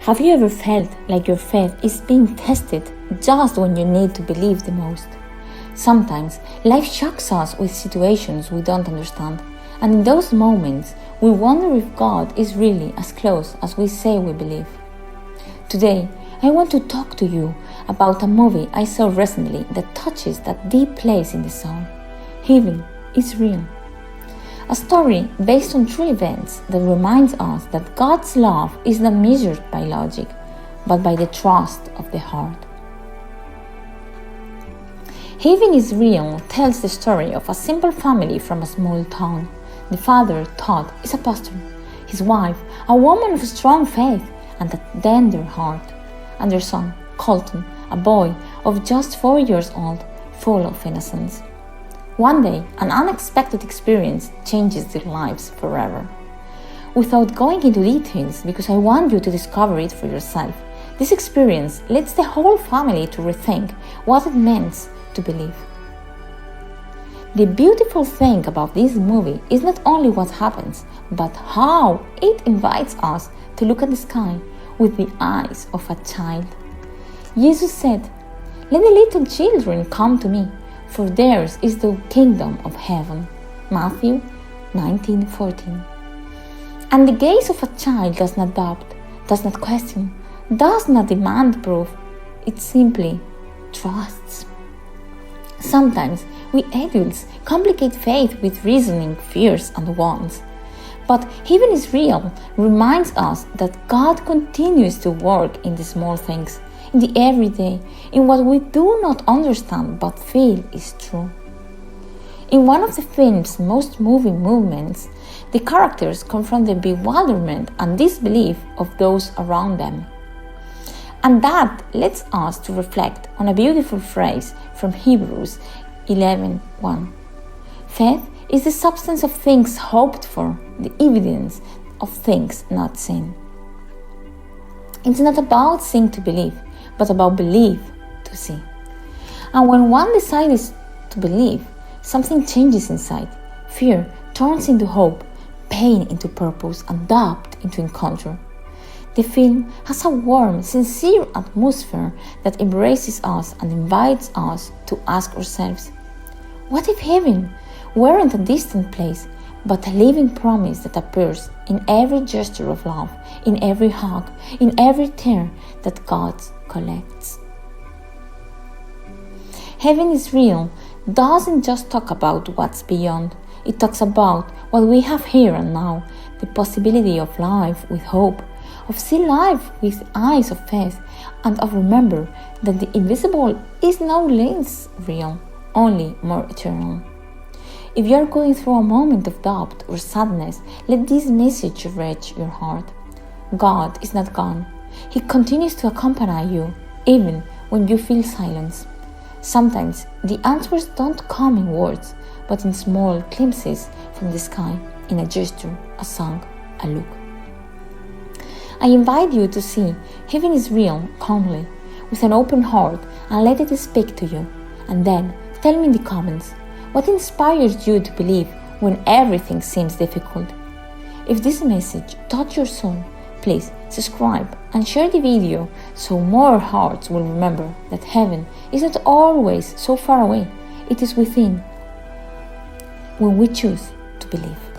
Have you ever felt like your faith is being tested just when you need to believe the most? Sometimes life shocks us with situations we don't understand, and in those moments we wonder if God is really as close as we say we believe. Today, I want to talk to you about a movie I saw recently that touches that deep place in the soul. Heaven is real. A story based on true events that reminds us that God's love is not measured by logic, but by the trust of the heart. Heaven is Real tells the story of a simple family from a small town. The father, Todd, is a pastor. His wife, a woman of strong faith and a tender heart. And their son, Colton, a boy of just 4 years old, full of innocence. One day, an unexpected experience changes their lives forever. Without going into details, because I want you to discover it for yourself, this experience leads the whole family to rethink what it means to believe. The beautiful thing about this movie is not only what happens, but how it invites us to look at the sky with the eyes of a child. Jesus said, "Let the little children come to me, for theirs is the kingdom of heaven." Matthew 19:14. And the gaze of a child does not doubt, does not question, does not demand proof. It simply trusts. Sometimes we adults complicate faith with reasoning, fears, and wants. But Heaven is Real reminds us that God continues to work in the small things, in the everyday, in what we do not understand but feel is true. In one of the film's most moving moments, the characters confront the bewilderment and disbelief of those around them. And that leads us to reflect on a beautiful phrase from Hebrews 11:1. Faith is the substance of things hoped for, the evidence of things not seen. It's not about seeing to believe, but about belief to see. And when one decides to believe, something changes inside. Fear turns into hope, pain into purpose, and doubt into encounter. The film has a warm, sincere atmosphere that embraces us and invites us to ask ourselves, what if heaven weren't a distant place, but a living promise that appears in every gesture of love, in every hug, in every tear that God collects? Heaven is Real doesn't just talk about what's beyond. It talks about what we have here and now, the possibility of life with hope, of see life with eyes of faith, and of remember that the invisible is no less real, only more eternal. If you are going through a moment of doubt or sadness, let this message reach your heart. God is not gone. He continues to accompany you, even when you feel silence. Sometimes the answers don't come in words, but in small glimpses from the sky, in a gesture, a song, a look. I invite you to see Heaven is Real calmly, with an open heart, and let it speak to you. And then tell me in the comments, what inspires you to believe when everything seems difficult? If this message touched your soul, please subscribe and share the video so more hearts will remember that heaven is not always so far away. It is within when we choose to believe.